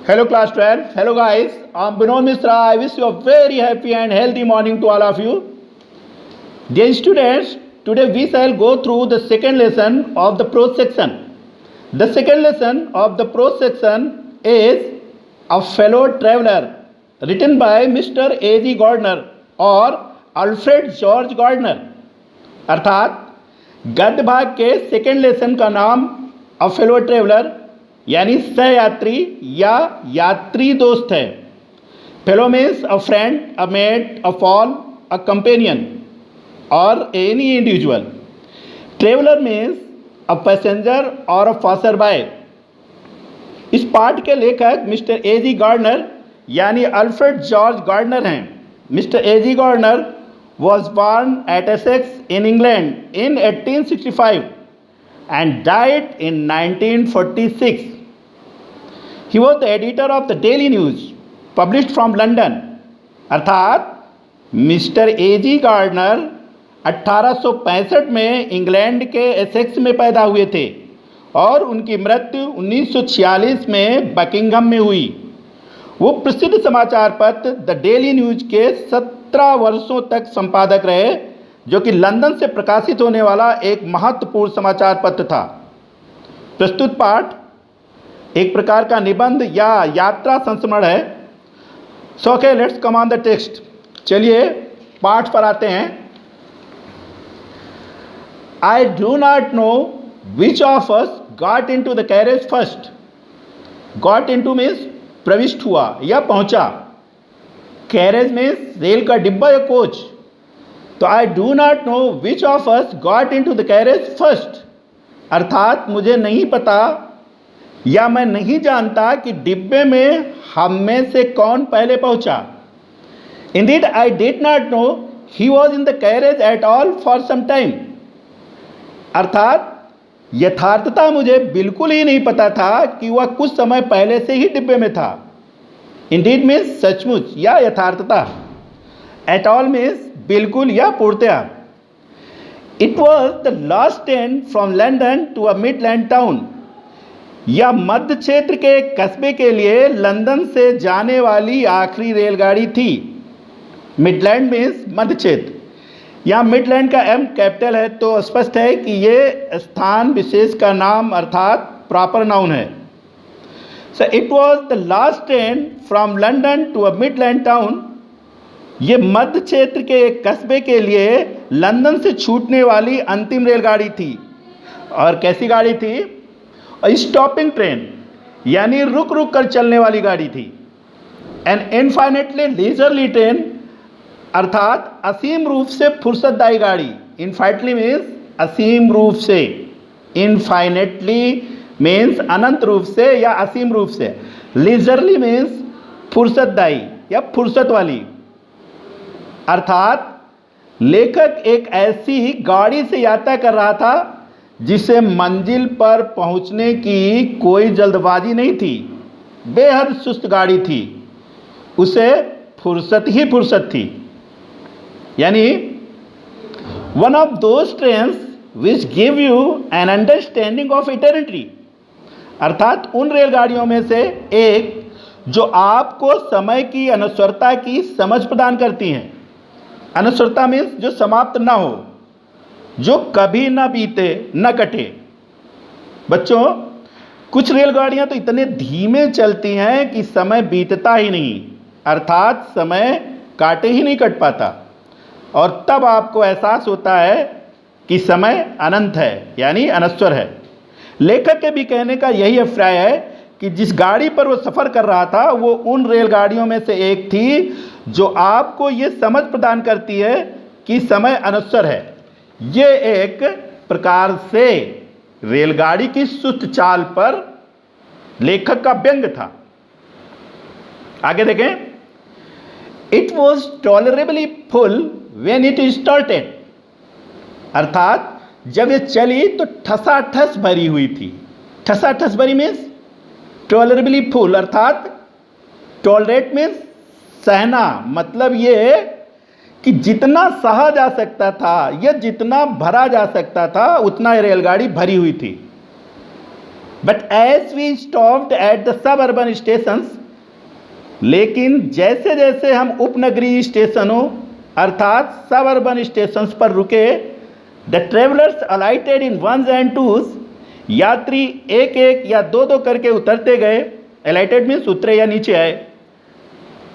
Hello class 12. Hello guys. I'm Binod Misra. I wish you a very happy and healthy morning to all of you. Dear students, today we shall go through the second lesson of the prose section. The second lesson of the prose section is A Fellow Traveler, written by Mr. A.G. Gardner or Alfred George Gardner. अर्थात गद्य भाग के second lesson का नाम a fellow traveller यानी सहयात्री या यात्री दोस्त है। Fellow means a friend, a mate, a fall, a companion और any individual. Traveller means a passenger और अ पासर बाय। इस पाठ के लेखक मिस्टर ए जी गार्डनर यानी अल्फ्रेड जॉर्ज गार्डनर हैं। Mister A G Gardiner was born at Essex in England in 1865 and died in 1946. He was the editor of the Daily News published from London. अर्थात mister A G gardener 1865 में England के Essex में पैदा हुए थे और उनकी मृत्यु 1946 में बकिंघम में हुई। वो प्रसिद्ध समाचार पत्र द डेली न्यूज के 17 वर्षों तक संपादक रहे, जो कि लंदन से प्रकाशित होने वाला एक महत्वपूर्ण समाचार पत्र था। प्रस्तुत पाठ एक प्रकार का निबंध या यात्रा संस्मरण है। So okay, let's come on the text. चलिए पाठ पर आते हैं। I do not know which of us got into the carriage first. Got into means प्रविष्ट हुआ या पहुंचा। कैरेज में रेल का डिब्बा या कोच। तो I do not know which of us got into the carriage first, अर्थात मुझे नहीं पता या मैं नहीं जानता कि डिब्बे में हम में से कौन पहले पहुंचा। Indeed I did not know he was in the carriage at all for some time. अर्थात यथार्थता मुझे बिल्कुल ही नहीं पता था कि वह कुछ समय पहले से ही डिब्बे में था। इंडीड मीन्स सचमुच या यथार्थता। एट ऑल मीन्स बिल्कुल या पूर्णतया। It was the last train from London to a midland town. यह मध्य क्षेत्र के कस्बे के लिए लंदन से जाने वाली आखिरी रेलगाड़ी थी। मिडलैंड मीन्स मध्य क्षेत्र। यहाँ मिडलैंड का एम कैपिटल है तो स्पष्ट है कि ये स्थान विशेष का नाम अर्थात प्रॉपर नाउन है। So it was the last train from London to a midland town. ये मध्य क्षेत्र के एक कस्बे के लिए लंदन से छूटने वाली अंतिम रेलगाड़ी थी। और कैसी गाड़ी थी? स्टॉपिंग ट्रेन यानी रुक रुक कर चलने वाली गाड़ी थी। एन इनफाइनेटली लीजरली ट्रेन, अर्थात असीम रूप से फुर्सतदायी गाड़ी। इनफाइनेटली मीन्स असीम रूप से, इनफाइनेटली मीन्स अनंत रूप से या असीम रूप से, लीजरली मीन्स फुर्सतदायी या फुर्सत वाली। अर्थात लेखक एक ऐसी ही गाड़ी से यात्रा कर रहा था जिसे मंजिल पर पहुंचने की कोई जल्दबाजी नहीं थी। बेहद सुस्त गाड़ी थी, उसे फुर्सत ही फुर्सत थी। यानी one of those trains which give you an understanding of eternity, अर्थात उन रेलगाड़ियों में से एक जो आपको समय की अनश्वरता की समझ प्रदान करती हैं। अनश्वरता मीन्स जो समाप्त ना हो, जो कभी ना बीते न कटे। बच्चों, कुछ रेलगाड़ियां तो इतने धीमे चलती हैं कि समय बीतता ही नहीं, अर्थात समय काटे ही नहीं कट पाता। और तब आपको एहसास होता है कि समय अनंत है यानी अनश्वर है। लेखक के भी कहने का यही अभिप्राय है कि जिस गाड़ी पर वो सफ़र कर रहा था वो उन रेलगाड़ियों में से एक थी जो आपको ये समझ प्रदान करती है कि समय अनश्वर है। ये एक प्रकार से रेलगाड़ी की सुस्त चाल पर लेखक का व्यंग था। आगे देखें। It was tolerably full when it started, अर्थात जब ये चली तो ठसाठस भरी हुई थी। ठसाठस भरी मीन्स टॉलरेबली फुल, अर्थात टॉलरेट मीन्स सहना। मतलब ये कि जितना सहा जा सकता था या जितना भरा जा सकता था उतना रेलगाड़ी भरी हुई थी। But as we stopped at the suburban stations, लेकिन जैसे जैसे हम उपनगरीय स्टेशनों अर्थात सब अर्बन स्टेशंस पर रुके, the travellers alighted in ones and twos, यात्री एक एक या दो दो करके उतरते गए। अलाइटेड मीन्स उतरे या नीचे आए।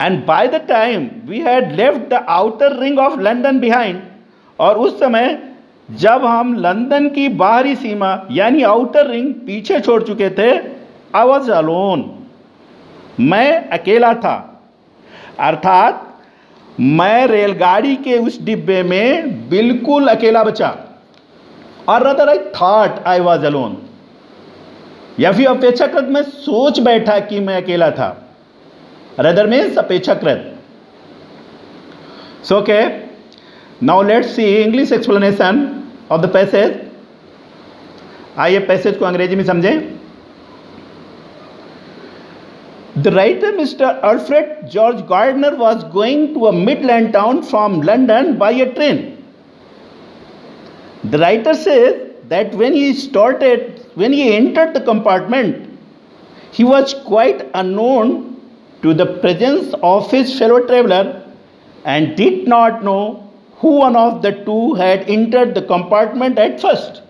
And by the time we had left the outer ring of London behind, और उस समय जब हम लंदन की बाहरी सीमा यानी आउटर रिंग पीछे छोड़ चुके थे, आई वॉज अलोन, मैं अकेला था। अर्थात मैं रेलगाड़ी के उस डिब्बे में बिल्कुल अकेला बचा। और rather I thought I was alone, या फिर अपेक्षाकृत मैं सोच बैठा कि मैं अकेला था। रदर मीन्स अपेक्षाकृत। So okay, now let's see English explanation of the passage. आइए पैसेज को अंग्रेजी में समझें। The writer Mr. Alfred George Gardner was going to a Midland town from London by a train. The writer says that when he entered the compartment, he was quite unknown to the presence of his fellow traveler and did not know who one of the two had entered the compartment at first.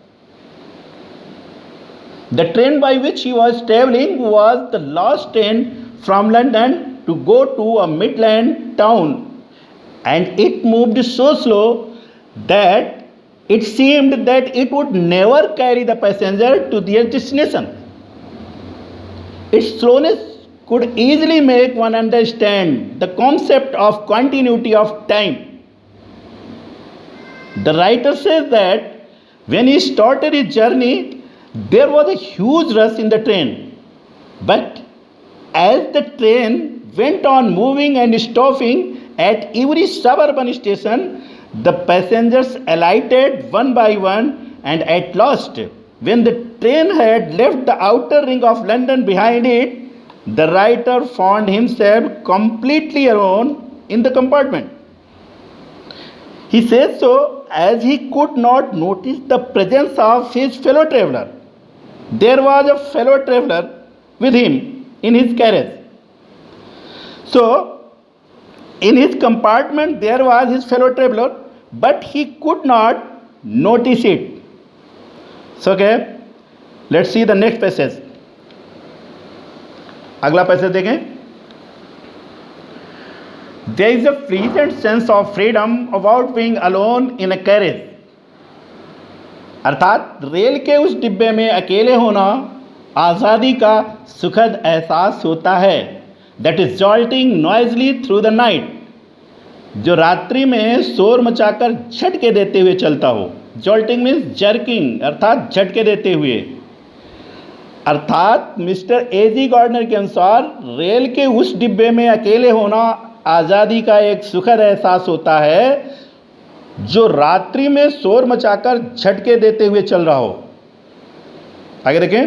The train by which he was traveling was the last train from London to go to a Midland town, and it moved so slow that it seemed that it would never carry the passenger to their destination. Its slowness could easily make one understand the concept of continuity of time. The writer says that when he started his journey, there was a huge rush in the train, but as the train went on moving and stopping at every suburban station, the passengers alighted one by one, and at last, when the train had left the outer ring of London behind it, the writer found himself completely alone in the compartment. He says so as he could not notice the presence of his fellow traveler. There was a fellow traveler with him in his carriage. So, in his compartment there was his fellow traveler, but he could not notice it. So, okay, let's see the next passage. अगला passage देखें। There is a pleasant sense of freedom about being alone in a carriage. अर्थात rail के उस डिब्बे में अकेले होना आज़ादी का सुखद एहसास होता है। That is jolting noisily through the night, जो रात्रि में शोर मचाकर झटके देते हुए चलता हो। जॉल्टिंग मीन्स जर्किंग, अर्थात झटके देते हुए। अर्थात मिस्टर एजी गार्डनर के अनुसार रेल के उस डिब्बे में अकेले होना आज़ादी का एक सुखद एहसास होता है जो रात्रि में शोर मचाकर झटके देते हुए चल रहा हो। आगे देखें।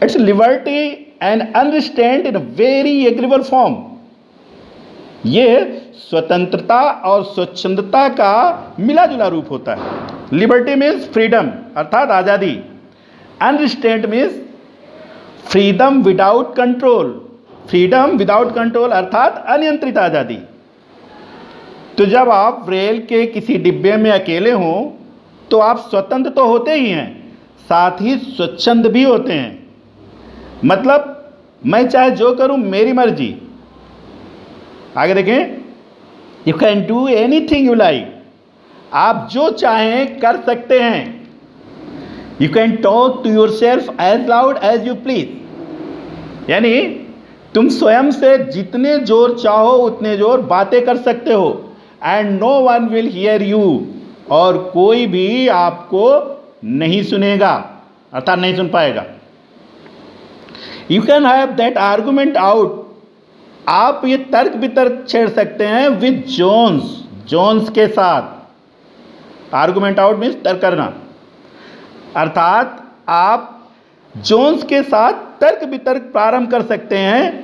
Its liberty and unrestraint in very agreeable form, ये स्वतंत्रता और स्वच्छंदता का मिला जुला रूप होता है। लिबर्टी मीन्स फ्रीडम अर्थात आज़ादी, unrestraint means freedom without control, freedom without control अर्थात अनियंत्रित आज़ादी। तो जब आप रेल के किसी डिब्बे में अकेले हों तो आप स्वतंत्र तो होते ही हैं, साथ ही स्वच्छंद भी होते हैं। मतलब मैं चाहे जो करूं मेरी मर्जी। आगे देखें। You can do anything you like, आप जो चाहें कर सकते हैं। You can talk to yourself as loud as you please, यानी तुम स्वयं से जितने जोर चाहो उतने जोर बातें कर सकते हो। And no one will hear you, और कोई भी आपको नहीं सुनेगा अर्थात नहीं सुन पाएगा। You can have that argument out, आप ये तर्क वितर्क छेड़ सकते हैं विद जोन्स, जोन्स के साथ। आर्गूमेंट आउट मीन्स तर्क करना, अर्थात आप जोन्स के साथ तर्क वितर्क प्रारंभ कर सकते हैं।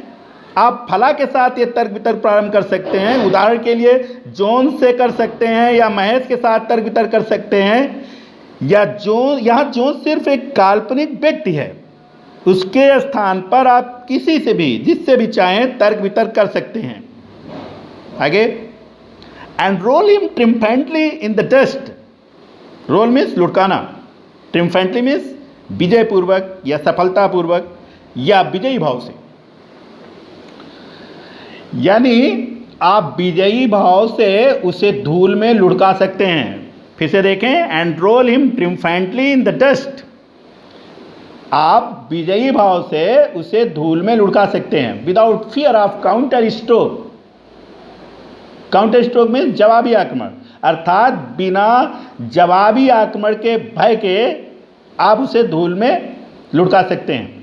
आप फला के साथ ये तर्क वितर्क प्रारंभ कर सकते हैं, उदाहरण के लिए जोन्स से कर सकते हैं, या महेश के साथ तर्क वितर्क कर सकते हैं। या जोन, यहाँ जोन्स सिर्फ एक काल्पनिक व्यक्ति है, उसके स्थान पर आप किसी से भी, जिससे भी चाहें, तर्क वितर्क कर सकते हैं। आगे, and roll him triumphantly in the dust. Roll means लुढ़काना, ट्रिम्फेंटली मीन्स विजय पूर्वक या सफलता पूर्वक या विजयी भाव से। यानी आप विजयी भाव से उसे धूल में लुढ़का सकते हैं। फिर से देखें, and roll him triumphantly in the dust. आप विजयी भाव से उसे धूल में लुढ़का सकते हैं without fear of counter stroke. Counter stroke में जवाबी आक्रमण, अर्थात बिना जवाबी आक्रमण के भय के आप उसे धूल में लुढ़का सकते हैं।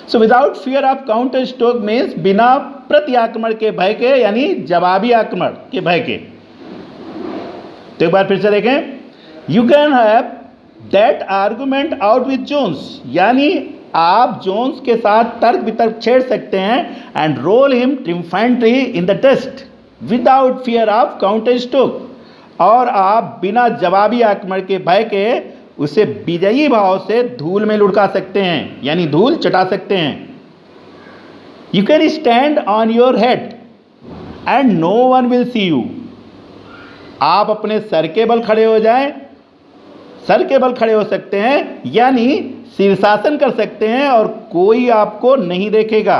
So without fear of counter stroke means बिना प्रति आक्रमण के भय के, यानी जवाबी आक्रमण के भय के। तो एक बार फिर से देखें, you can have that argument out with Jones, यानी आप जोन्स के साथ तर्क वितर्क छेड़ सकते हैं। And roll him triumphantly in the dust without fear of counter stroke, और आप बिना जवाबी आक्रमण के भय के उसे विजयी भाव से धूल में लुढ़का सकते हैं, यानी धूल चटा सकते हैं। You can stand on your head and no one will see you. आप अपने सर के बल खड़े हो जाएं, सर के बल खड़े हो सकते हैं, यानी शीर्षासन कर सकते हैं और कोई आपको नहीं देखेगा।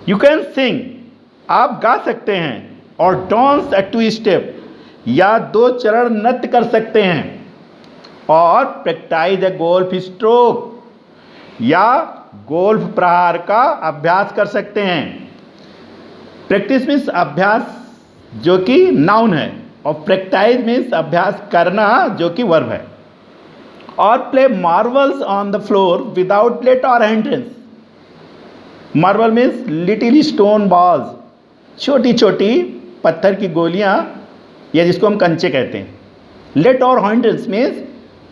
यू कैन सिंग, आप गा सकते हैं, और डांस अ टू स्टेप, या 2 चरण नृत्य कर सकते हैं, और प्रैक्टिस अ गोल्फ स्ट्रोक, या गोल्फ प्रहार का अभ्यास कर सकते हैं। प्रैक्टिस मीन्स अभ्यास, जो कि नाउन है, और प्रैक्टिस मीन्स अभ्यास करना, जो कि वर्ब है। और play marbles on the floor without let और hindrance. Marble means little stone balls, छोटी छोटी पत्थर की गोलियां, या जिसको हम कंचे कहते हैं। लेट और हिंड्रेंस मीन्स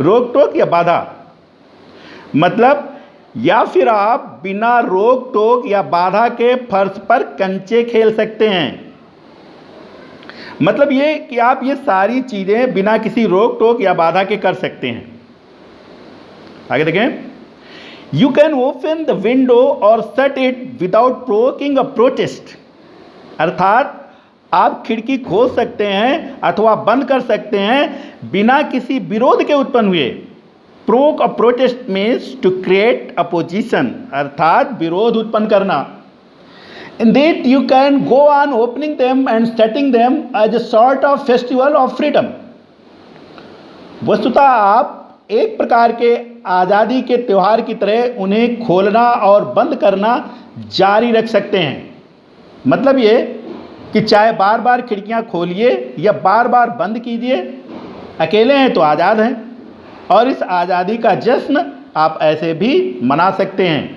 रोक टोक या बाधा, मतलब या फिर आप बिना रोक टोक या बाधा के फर्श पर कंचे खेल सकते हैं। मतलब ये कि आप ये सारी चीज़ें बिना किसी रोक टोक या बाधा के कर सकते हैं। आगे देखें, you can open the window और shut it without provoking a protest. अर्थात आप खिड़की खोल सकते हैं अथवा बंद कर सकते हैं बिना किसी विरोध के उत्पन्न हुए। Provoke a protest means to create opposition, अर्थात विरोध उत्पन्न करना। Indeed, you can go on opening them and setting them as a sort of festival of freedom. वस्तुतः आप एक प्रकार के आज़ादी के त्यौहार की तरह उन्हें खोलना और बंद करना जारी रख सकते हैं। मतलब ये कि चाहे बार बार खिड़कियां खोलिए या बार बार बंद कीजिए, अकेले हैं तो आज़ाद हैं, और इस आज़ादी का जश्न आप ऐसे भी मना सकते हैं।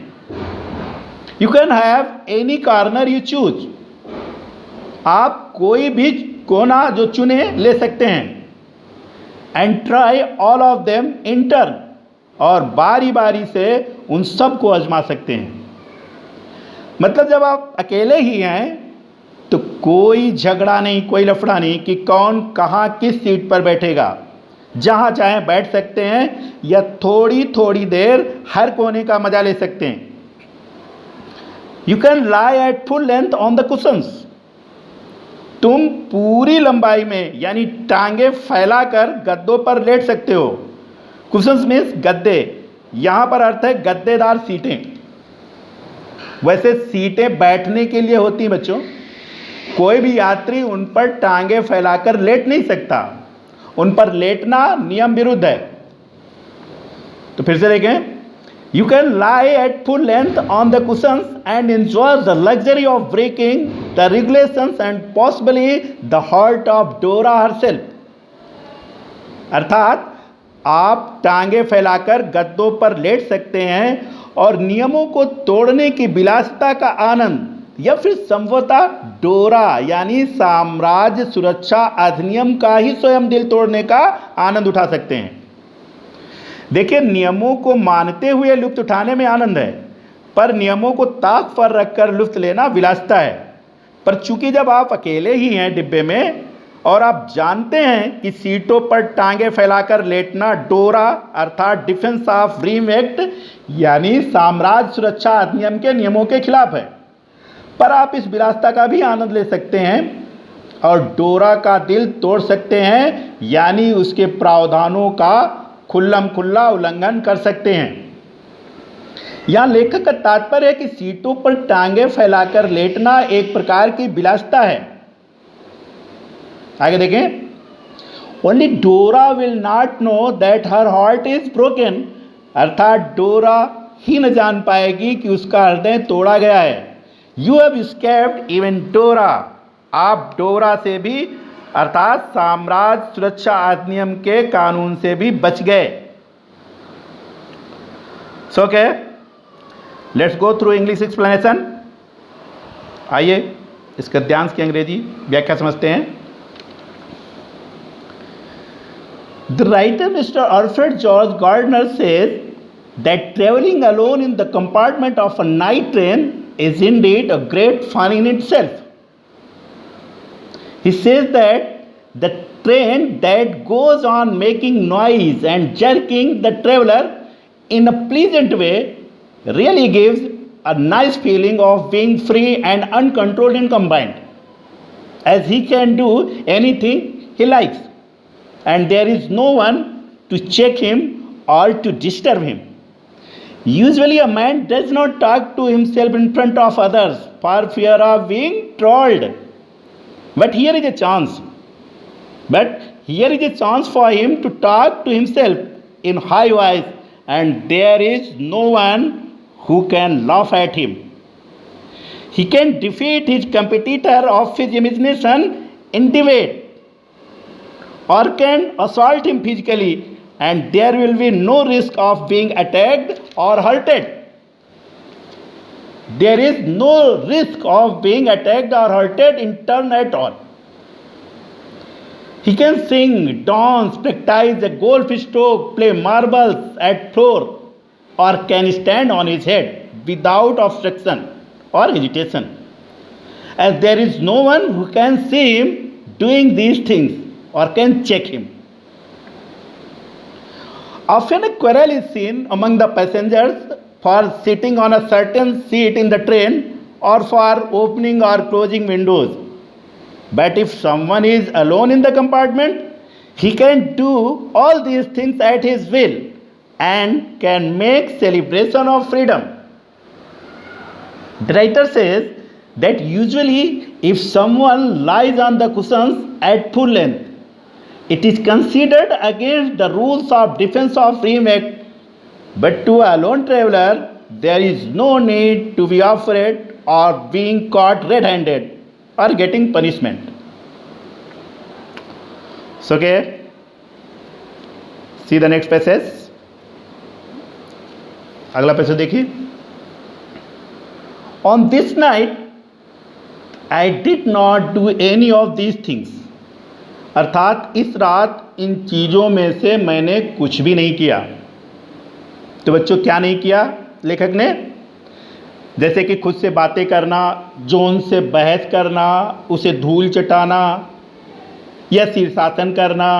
You can have any corner you choose. आप कोई भी कोना जो चुने ले सकते हैं। And try all of them in turn, और बारी बारी से उन सब को आजमा सकते हैं। मतलब जब आप अकेले ही हैं तो कोई झगड़ा नहीं, कोई लफड़ा नहीं कि कौन कहाँ किस सीट पर बैठेगा। जहाँ चाहें बैठ सकते हैं, या थोड़ी थोड़ी देर हर कोने का मजा ले सकते हैं। You can lie at full length on the cushions. तुम पूरी लंबाई में, यानी टांगे फैलाकर गद्दों पर लेट सकते हो। कुशंस मीन्स गद्दे, यहाँ पर अर्थ है गद्देदार सीटें। वैसे सीटें बैठने के लिए होती हैं बच्चों, कोई भी यात्री उन पर टांगे फैलाकर लेट नहीं सकता, उन पर लेटना नियम विरुद्ध है। तो फिर से देखें, you can lie at full length on the cushions and enjoy the luxury of breaking the regulations and possibly the heart of Dora herself. अर्थात आप टांगे फैलाकर गद्दों पर लेट सकते हैं और नियमों को तोड़ने की विलासिता का आनंद, या फिर संभवतः डोरा यानी साम्राज्य सुरक्षा अधिनियम का ही स्वयं दिल तोड़ने का आनंद उठा सकते हैं। देखिए, नियमों को मानते हुए लुत्फ उठाने में आनंद है, पर नियमों को ताक पर रखकर लुत्फ लेना विलासिता है। पर चूंकि जब आप अकेले ही हैं डिब्बे में, और आप जानते हैं कि सीटों पर टांगे फैलाकर लेटना डोरा अर्थात डिफेंस ऑफ फ्रीडम एक्ट यानी साम्राज्य सुरक्षा अधिनियम के नियमों के खिलाफ है। पर आप इस विलासिता का भी आनंद ले सकते हैं और डोरा का दिल तोड़ सकते हैं यानी उसके प्रावधानों का खुल्लम खुल्ला उल्लंघन कर सकते हैं। यहाँ लेखक का तात्पर्य है कि सीटों पर टांगे फैलाकर लेटना एक प्रकार की विलासिता है। आगे देखें, ओनली डोरा will not know that her heart is broken, अर्थात डोरा ही न जान पाएगी कि उसका हृदय तोड़ा गया है। यू हैव एस्केप्ड इवन डोरा, आप डोरा से भी अर्थात साम्राज्य सुरक्षा अधिनियम के कानून से भी बच गए। So okay, let's go through English explanation. आइए इसका ध्यान की अंग्रेजी व्याख्या समझते हैं। The writer Mr. Alfred George Gardner says that traveling alone in the compartment of a night train is indeed a great fun in itself. He says that the train that goes on making noise and jerking the traveler in a pleasant way really gives a nice feeling of being free and uncontrolled and combined, as he can do anything he likes. And there is no one to check him or to disturb him. Usually a man does not talk to himself in front of others for fear of being trolled. But here is a chance. For him to talk to himself in high voice, and there is no one who can laugh at him. He can defeat his competitor of his imagination in debate, or can assault him physically, and there will be no risk of being attacked or hurted. There is no risk of being attacked or hurted in turn at all. He can sing, dance, practice a golf stroke, play marbles at floor, or can stand on his head without obstruction or hesitation, as there is no one who can see him doing these things or can check him. Often a quarrel is seen among the passengers for sitting on a certain seat in the train or for opening or closing windows. But if someone is alone in the compartment, he can do all these things at his will and can make celebration of freedom. The writer says that usually if someone lies on the cushions at full length, it is considered against the rules of Defense of Freedom Act, but to a lone traveler, there is no need to be afraid of being caught red-handed or getting punishment. So, okay, see the next passage. अगला passage देखिए। On this night, I did not do any of these things. अर्थात इस रात इन चीज़ों में से मैंने कुछ भी नहीं किया। तो बच्चों क्या नहीं किया लेखक ने? जैसे कि खुद से बातें करना, जोन से बहस करना, उसे धूल चटाना या शीर्षासन करना,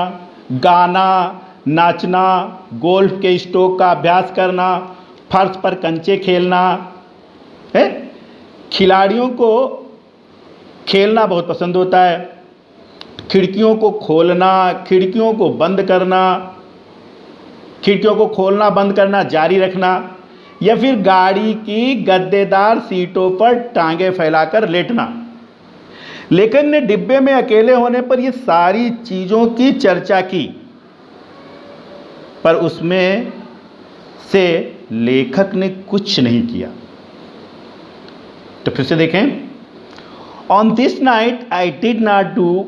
गाना, नाचना, गोल्फ के स्ट्रोक का अभ्यास करना, फर्श पर कंचे खेलना है। खिलाड़ियों को खेलना बहुत पसंद होता है। खिड़कियों को खोलना, खिड़कियों को बंद करना, खिड़कियों को खोलना बंद करना जारी रखना, या फिर गाड़ी की गद्देदार सीटों पर टांगे फैलाकर लेटना। लेखक ने डिब्बे में अकेले होने पर ये सारी चीज़ों की चर्चा की, पर उसमें से लेखक ने कुछ नहीं किया। तो फिर से देखें, on this night I did not do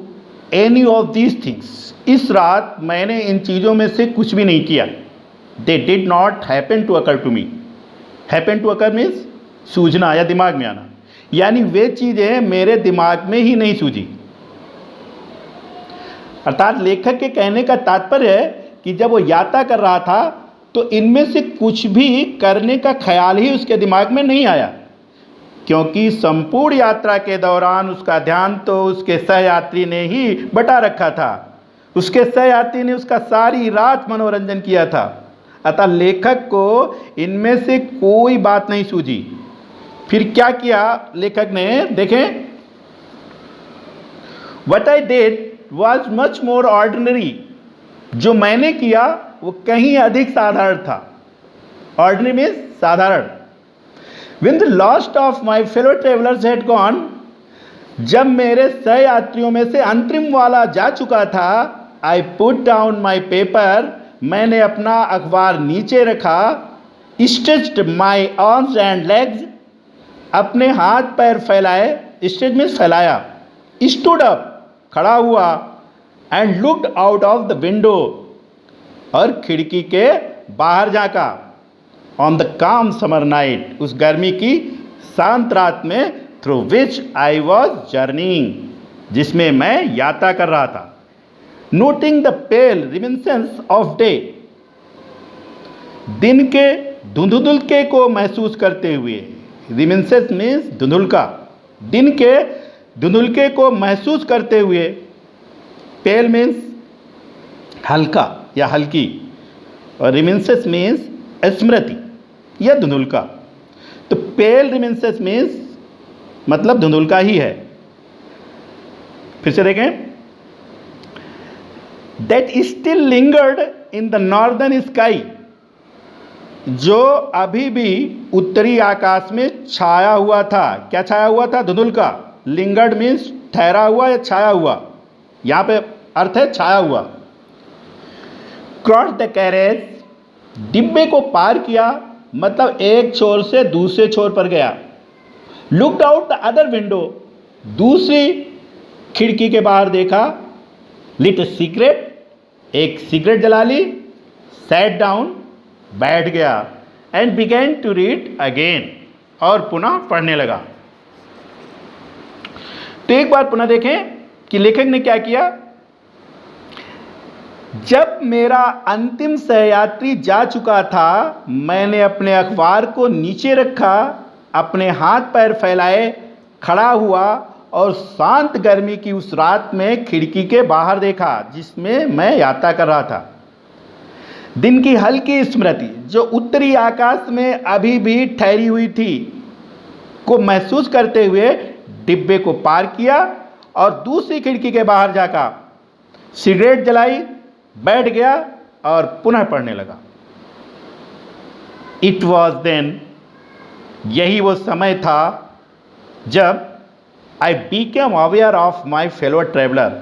any of these things. इस रात मैंने इन चीज़ों में से कुछ भी नहीं किया। They did not happen to occur to me. Happen to occur means सूझना या दिमाग में आना, यानी वे चीज़ें मेरे दिमाग में ही नहीं सूझी। अर्थात लेखक के कहने का तात्पर्य है कि जब वो यात्रा कर रहा था तो इनमें से कुछ भी करने का ख्याल ही उसके दिमाग में नहीं आया, क्योंकि संपूर्ण यात्रा के दौरान उसका ध्यान तो उसके सहयात्री ने ही बटा रखा था। उसके सहयात्री ने उसका सारी रात मनोरंजन किया था, अतः लेखक को इनमें से कोई बात नहीं सूझी। फिर क्या किया लेखक ने, देखें, What I did was much more ordinary. जो मैंने किया वो कहीं अधिक साधारण था। Ordinary means साधारण। When the last of my fellow travelers had gone, जब मेरे सहयात्रियों में से अंतरिम वाला जा चुका था, I put down my paper, मैंने अपना अखबार नीचे रखा, stretched my arms and legs, अपने हाथ पैर फैलाए, stretch means फैलाया, stood up, खड़ा हुआ, and looked out of the window, और खिड़की के बाहर झांका, on the calm summer night, उस गर्मी की शांत रात में, through which I was journeying, जिसमें मैं यात्रा कर रहा था। Noting the pale reminiscence of day, दिन के धुंधुलके को महसूस करते हुए, रिमिनिसेंस मीन्स धुंधुलका, दिन के धुंधुलके को महसूस करते हुए, पेल मीन्स हल्का या हल्की, और रिमिनिसेंस मीन्स स्मृति या धुंधुलका। तो पेल रिमिनिसेंस मीन्स मतलब धुंधुलका ही है। फिर से देखें, that still lingered in the northern sky, जो अभी भी उत्तरी आकाश में छाया हुआ था। क्या छाया हुआ था? धुंधुलका। लिंगर्ड मीन्स ठहरा हुआ या छाया हुआ, यहां पे अर्थ है छाया हुआ। क्रॉस द कैरेज, डिब्बे को पार किया, मतलब एक छोर से दूसरे छोर पर गया। Looked out the other window, दूसरी खिड़की के बाहर देखा। लिट ए सिगरेट, एक सिगरेट जला ली। सैट डाउन, बैठ गया। And began to read again, और पुनः पढ़ने लगा। तो एक बार पुनः देखें कि लेखक ने क्या किया। जब मेरा अंतिम सहयात्री जा चुका था, मैंने अपने अखबार को नीचे रखा, अपने हाथ पैर फैलाए, खड़ा हुआ, और शांत गर्मी की उस रात में खिड़की के बाहर देखा, जिसमें मैं यात्रा कर रहा था। दिन की हल्की स्मृति जो उत्तरी आकाश में अभी भी ठहरी हुई थी को महसूस करते हुए डिब्बे को पार किया और दूसरी खिड़की के बाहर जाकर सिगरेट जलाई, बैठ गया और पुनः पढ़ने लगा। इट वॉज देन, यही वो समय था जब I became aware of my fellow traveller,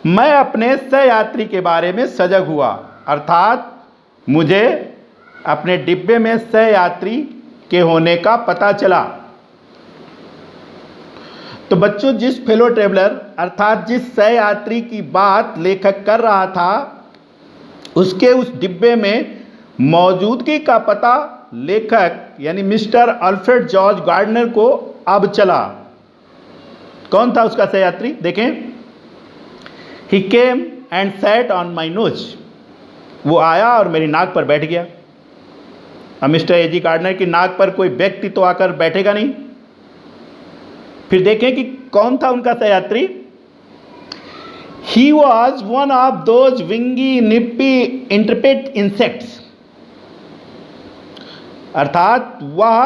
मैं अपने सहयात्री के बारे में सजग हुआ, अर्थात मुझे अपने डिब्बे में सहयात्री के होने का पता चला। तो बच्चों, जिस फेलो ट्रेवलर अर्थात जिस सहयात्री की बात लेखक कर रहा था, उसके उस डिब्बे में मौजूदगी का पता लेखक यानी मिस्टर अल्फ्रेड जॉर्ज गार्डनर को अब चला। कौन था उसका सहयात्री? देखें, he came and sat on my nose, वो आया और मेरी नाक पर बैठ गया। अब मिस्टर एजी गार्डनर की नाक पर कोई व्यक्ति तो आकर बैठेगा नहीं। फिर देखें कि कौन था उनका सहयात्री। He was one of those wingy, nippy, intrepid insects, अर्थात वह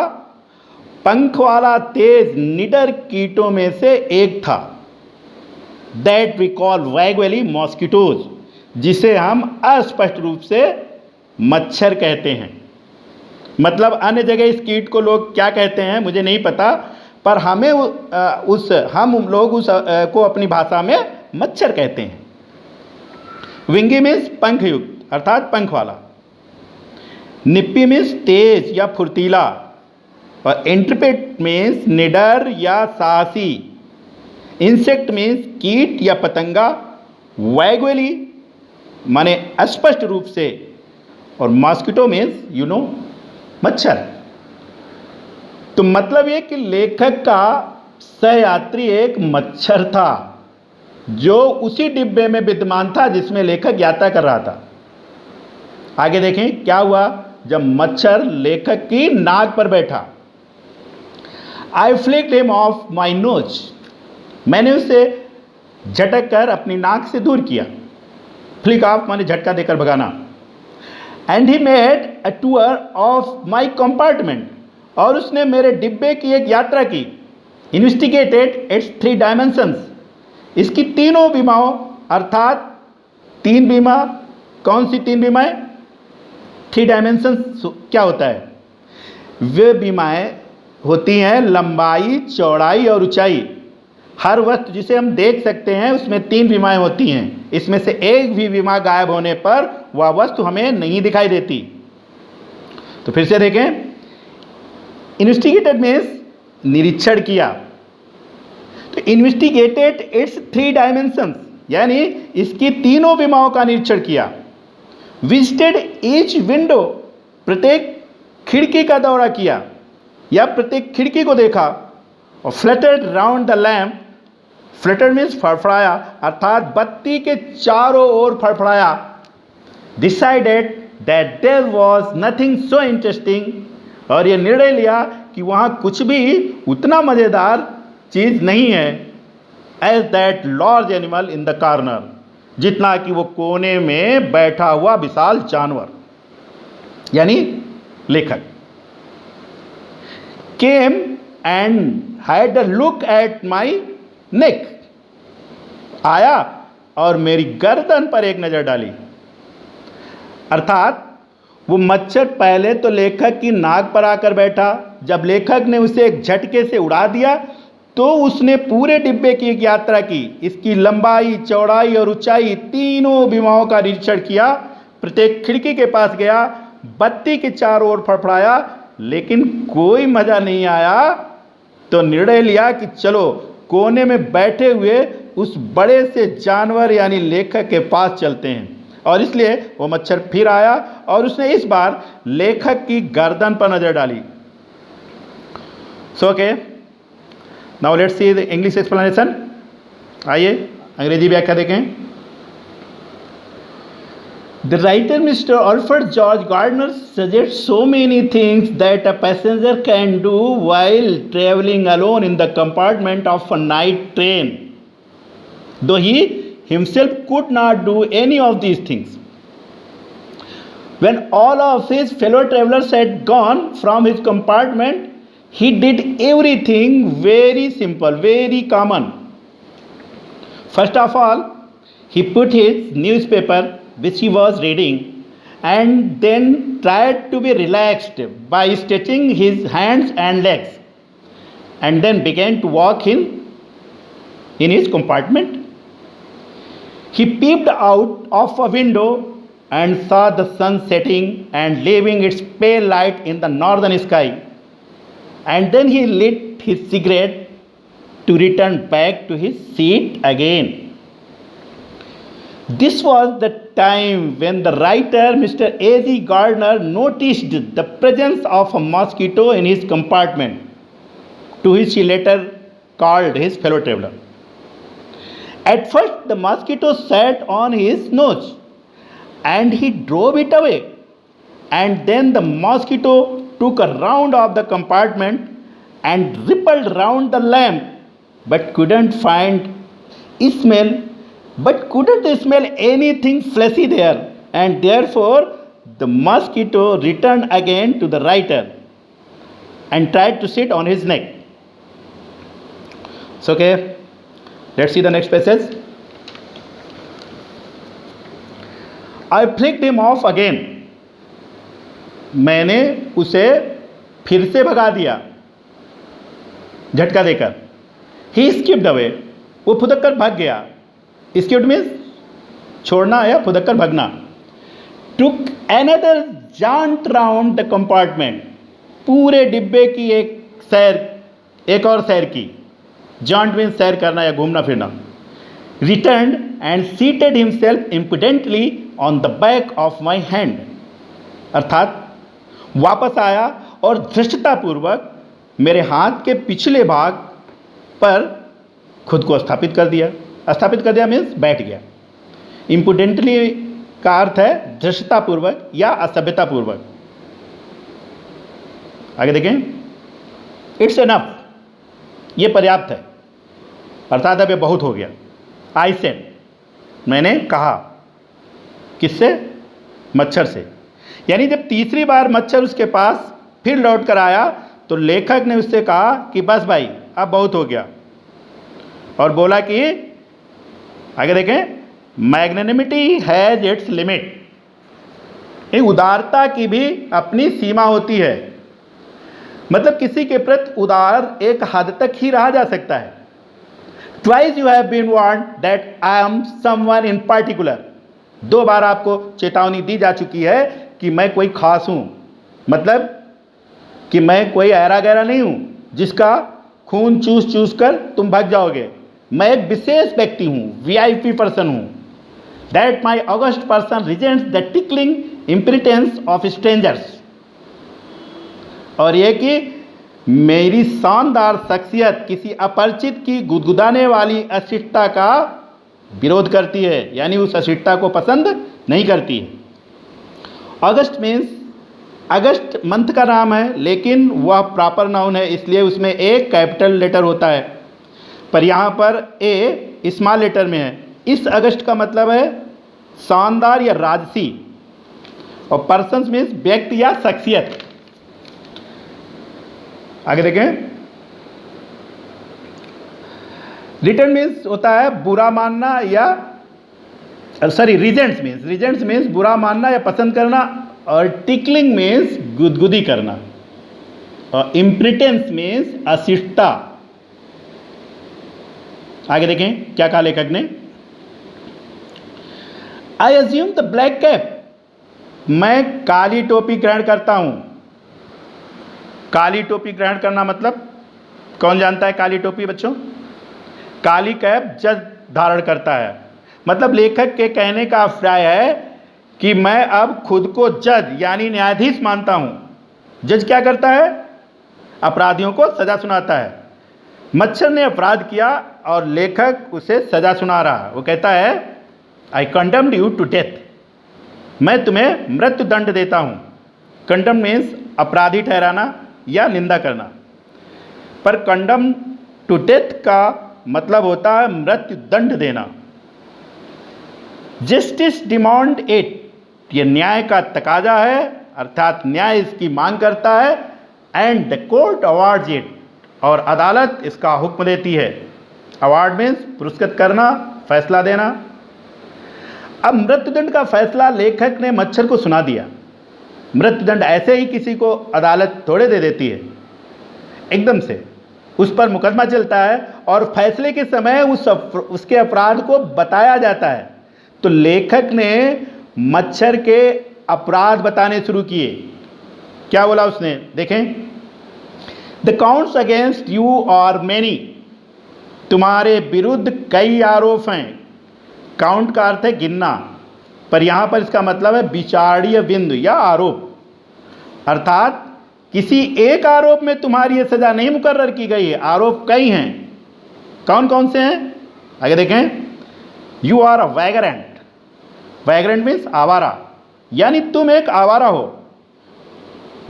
पंख वाला तेज निडर कीटों में से एक था। That we call vaguely mosquitoes, जिसे हम अस्पष्ट रूप से मच्छर कहते हैं। मतलब अन्य जगह इस कीट को लोग क्या कहते हैं मुझे नहीं पता, पर हमें हम लोग उस को अपनी भाषा में मच्छर कहते हैं। विंगी मीन्स पंख युक्त अर्थात पंख वाला, निप्पी मीन्स तेज या फुर्तीला, और इंट्रपेट मीन्स निडर या साहसी। इंसेक्ट मीन्स कीट या पतंगा, वैगुअली माने स्पष्ट रूप से, और मॉस्किटो मीन्स मच्छर। तो मतलब ये कि लेखक का सहयात्री एक मच्छर था जो उसी डिब्बे में विद्यमान था जिसमें लेखक यात्रा कर रहा था। आगे देखें क्या हुआ जब मच्छर लेखक की नाक पर बैठा। I flicked him off my nose, मैंने उसे झटक कर अपनी नाक से दूर किया। फ्लिक ऑफ माने झटका देकर भगाना। And he made a tour of my compartment, और उसने मेरे डिब्बे की एक यात्रा की। इन्वेस्टिगेटेड इट्स 3 डायमेंशंस, इसकी तीनों बीमाओं, अर्थात 3 बीमा। कौन सी 3 बीमाएं? 3 डायमेंशंस क्या होता है? वे बीमाएं होती हैं लंबाई, चौड़ाई और ऊंचाई। हर वस्तु जिसे हम देख सकते हैं उसमें 3 बीमाएं होती हैं। इसमें से एक भी बीमा गायब होने पर वह वस्तु हमें नहीं दिखाई देती। तो फिर से देखें, इन्वेस्टिगेटेड मीन्स निरीक्षण किया। तो इन्वेस्टिगेटेड इट्स 3 डायमेंशंस, यानी इसकी तीनों बीमाओं का निरीक्षण किया। विजिटेड ईच विंडो, प्रत्येक खिड़की का दौरा किया या प्रत्येक खिड़की को देखा। और fluttered round the lamp, fluttered means फड़फड़ाया, अर्थात बत्ती के चारों ओर फड़फड़ाया। Decided that there was nothing so interesting, और यह निर्णय लिया कि वहाँ कुछ भी उतना मज़ेदार चीज़ नहीं है। As that large animal in the corner, जितना कि वो कोने में बैठा हुआ विशाल जानवर, यानी लेखक। Came and had a look at my neck, आया और मेरी गर्दन पर एक नज़र डाली। अर्थात वो मच्छर पहले तो लेखक की नाक पर आकर बैठा। जब लेखक ने उसे एक झटके से उड़ा दिया तो उसने पूरे डिब्बे की एक यात्रा की। इसकी लंबाई, चौड़ाई और ऊंचाई तीनों बीमाओं का निरीक्षण किया। प्रत्येक खिड़की के पास गया, बत्ती के चारों ओर फड़फड़ाया, लेकिन कोई मजा नहीं आया। तो निर्णय लिया कि चलो कोने में बैठे हुए उस बड़े से जानवर यानी लेखक के पास चलते हैं। और इसलिए वो मच्छर फिर आया और उसने इस बार लेखक की गर्दन पर नजर डाली। So okay, now let's see the English explanation. आइए अंग्रेजी व्याख्या देखें। The writer Mr. Alfred George Gardner suggests so many things that a passenger can do while traveling alone in the compartment of a night train, though he himself could not do any of these things. When all of his fellow travelers had gone from his compartment, he did everything very simple, very common. First of all, he put his newspaper which he was reading, and then tried to be relaxed by stretching his hands and legs, and then began to walk in his compartment. He peeped out of a window and saw the sun setting and leaving its pale light in the northern sky, and then he lit his cigarette to return back to his seat again. This was the time when the writer Mr. A.G. Gardner noticed the presence of a mosquito in his compartment, to which he later called his fellow traveler. At first the mosquito sat on his nose and he drove it away, and then the mosquito took a round of the compartment and rippled round the lamp, but couldn't smell anything fleshy there, and therefore the mosquito returned again to the writer and tried to sit on his neck. So okay, let's see the next passage. I flicked him off again. मैंने उसे फिर से भगा दिया झटका देकर। He skipped away. वो फुदक कर भाग गया। Skipped means छोड़ना या फुदक कर भागना। Took another jaunt round the compartment. पूरे डिब्बे की एक और सैर की। Jaunt means सैर करना या घूमना फिरना। Returned and seated himself impudently on the back of my hand. अर्थात वापस आया और धृष्टतापूर्वक मेरे हाथ के पिछले भाग पर खुद को स्थापित कर दिया मीन्स बैठ गया। इम्पुडेंटली का अर्थ है धृष्टतापूर्वक या असभ्यतापूर्वक। आगे देखें। इट्स एनफ, ये पर्याप्त है, अर्थात अब ये बहुत हो गया। आई सेड, मैंने कहा, किससे? मच्छर से। यानी जब तीसरी बार मच्छर उसके पास फिर लौट कर आया तो लेखक ने उससे कहा कि बस भाई अब बहुत हो गया, और बोला कि आगे देखें, मैग्नेनिमिटी हैज इट्स लिमिट, उदारता की भी अपनी सीमा होती है। मतलब किसी के प्रति उदार एक हद तक ही रहा जा सकता है। Twice you have been warned that I am someone in particular, 2 बार आपको चेतावनी दी जा चुकी है कि मैं कोई खास हूं, मतलब कि मैं कोई ऐरा गैरा नहीं हूं जिसका खून चूस चूस कर तुम भाग जाओगे। मैं एक विशेष व्यक्ति हूं, वीआईपी पर्सन हूं। That my august person resents the tickling impertinence of strangers, और ये कि मेरी शानदार शख्सियत किसी अपरिचित की गुदगुदाने वाली अशिष्टता का विरोध करती है, यानी उस अशिष्टता को पसंद नहीं करती है। अगस्त मीन्स, अगस्त मंथ का नाम है लेकिन वह प्रॉपर नाउन है, इसलिए उसमें एक कैपिटल लेटर होता है, पर यहाँ पर ए स्मॉल लेटर में है। इस अगस्त का मतलब है शानदार या राजसी, और पर्सन्स मीन्स व्यक्ति या शख्सियत। आगे देखें, रिटर्न मीन्स होता है बुरा मानना या रिजेंट्स मीन्स बुरा मानना या पसंद करना, और टिकलिंग मीन्स गुदगुदी करना, और इम्प्रिटेंस मीन्स अशिष्टता। आगे देखें क्या कहा लेखक ने। I assume the black cap, मैं काली टोपी ग्रहण करता हूं। काली टोपी ग्रहण करना मतलब कौन जानता है काली टोपी बच्चों? काली कैप जज धारण करता है। मतलब लेखक के कहने का अभिप्राय है कि मैं अब खुद को जज यानी न्यायाधीश मानता हूं। जज क्या करता है? अपराधियों को सजा सुनाता है। मच्छर ने अपराध किया और लेखक उसे सजा सुना रहा है। वो कहता है आई कंडेम्ड यू टू डेथ, मैं तुम्हें मृत्यु दंड देता हूं। कंडम मीन्स अपराधी ठहराना या निंदा करना, पर कंडम टू डेथ का मतलब होता है मृत्यु दंड देना। जस्टिस डिमांड इट, यह न्याय का तकाजा है, अर्थात न्याय इसकी मांग करता है। And the court awards it, और अदालत इसका हुक्म देती है। अवार्ड मीन्स पुरस्कृत करना, फैसला देना। अब मृत्युदंड का फैसला लेखक ने मच्छर को सुना दिया। मृत्युदंड ऐसे ही किसी को अदालत थोड़े दे देती है, एकदम से उस पर मुकदमा चलता है और फैसले के समय उसके अपराध को बताया जाता है। तो लेखक ने मच्छर के अपराध बताने शुरू किए। क्या बोला उसने? देखें, the counts against you are many, तुम्हारे विरुद्ध कई आरोप हैं। काउंट का अर्थ है गिनना, पर यहां पर इसका मतलब है विचारणीय बिंदु या आरोप, अर्थात किसी एक आरोप में तुम्हारी यह सजा नहीं मुकर्रर की गई है, आरोप कई हैं। कौन कौन से हैं? आगे देखें, यू आर अ वैगरेंट, वैगरेंट मीन्स आवारा, यानी तुम एक आवारा हो।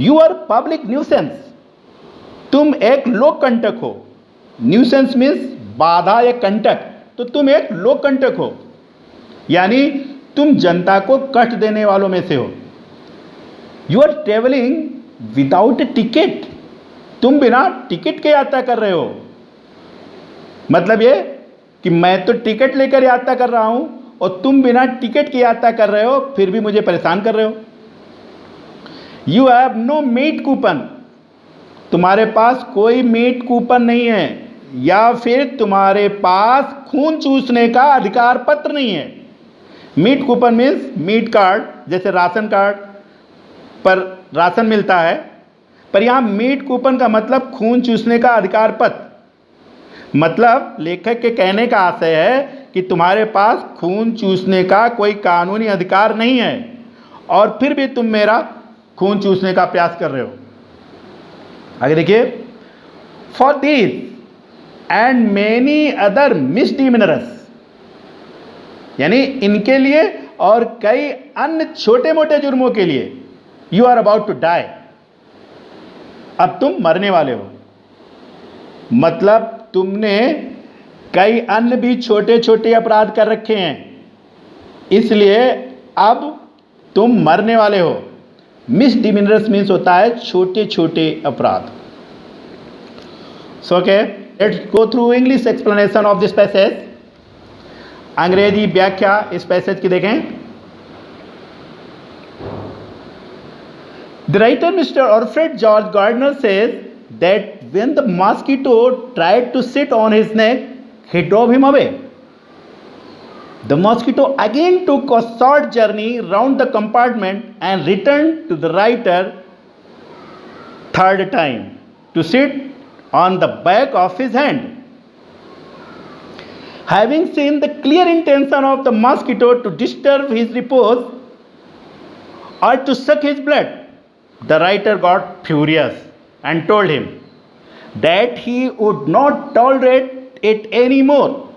यू आर पब्लिक न्यूसेंस, तुम एक लोक कंटक हो। न्यूसेंस मीन्स बाधा या कंटक, तो तुम एक लोक कंटक हो, यानी तुम जनता को कष्ट देने वालों में से हो। You are travelling without ticket, तुम बिना टिकट के यात्रा कर रहे हो। मतलब ये कि मैं तो टिकट लेकर यात्रा कर रहा हूं और तुम बिना टिकट की यात्रा कर रहे हो, फिर भी मुझे परेशान कर रहे हो। You have no meat coupon, तुम्हारे पास कोई मीट कूपन नहीं है, या फिर तुम्हारे पास खून चूसने का अधिकार पत्र नहीं है। Meat coupon means meat card, जैसे राशन कार्ड पर राशन मिलता है, पर यहां मीट कूपन का मतलब खून चूसने का अधिकार पत्र। मतलब लेखक के कहने का आशय है कि तुम्हारे पास खून चूसने का कोई कानूनी अधिकार नहीं है और फिर भी तुम मेरा खून चूसने का प्रयास कर रहे हो। आगे देखिए, for this and many other misdemeanours, यानी इनके लिए और कई अन्य छोटे मोटे जुर्मों के लिए, you are about to die, अब तुम मरने वाले हो। मतलब तुमने कई अन्य भी छोटे छोटे अपराध कर रखे हैं, इसलिए अब तुम मरने वाले हो। मिसडिमिनर्स मीन्स होता है छोटे छोटे अपराध। So okay, let's go through English explanation of this passage. अंग्रेजी व्याख्या इस पैसेज की देखें। The writer Mr. Alfred George Gardner says that when the mosquito tried to sit on his neck, he drove him away. The mosquito again took a short journey round the compartment and returned to the writer third time to sit on the back of his hand. Having seen the clear intention of the mosquito to disturb his repose or to suck his blood, the writer got furious and told him that he would not tolerate it anymore,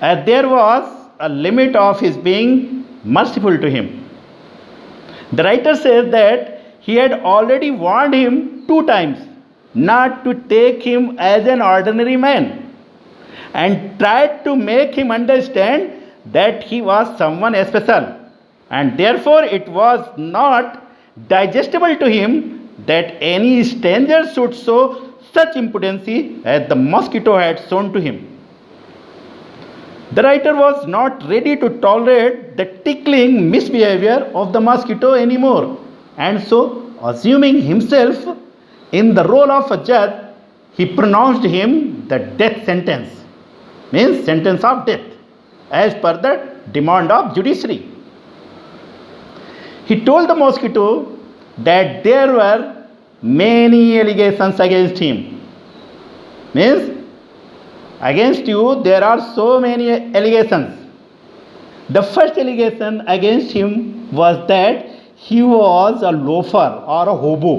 as there was a limit of his being merciful to him. The writer says that he had already warned him 2 times not to take him as an ordinary man and tried to make him understand that he was someone special, and therefore it was not digestible to him that any stranger should show such impudency as the mosquito had shown to him. The writer was not ready to tolerate the tickling misbehavior of the mosquito anymore, and so, assuming himself in the role of a judge, he pronounced him the death sentence, means sentence of death, as per the demand of judiciary. He told the mosquito that there were many allegations against him. Means, against you there are so many allegations. The first allegation against him was that he was a loafer or a hobo.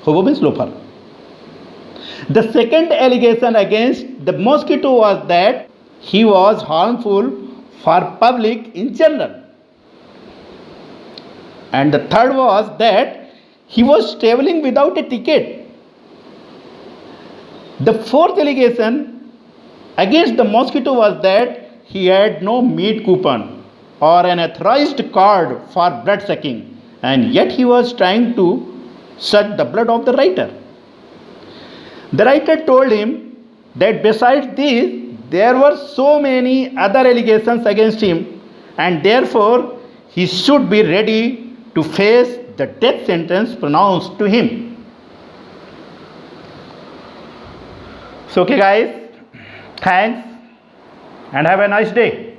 Hobo means loafer. The second allegation against the mosquito was that he was harmful for public in general. And the third was that he was traveling without a ticket. The fourth allegation against the mosquito was that he had no meat coupon or an authorized card for blood sucking, and yet he was trying to suck the blood of the writer. The writer told him that besides these, there were so many other allegations against him, and therefore he should be ready to face the death sentence pronounced to him. So okay guys, thanks and have a nice day.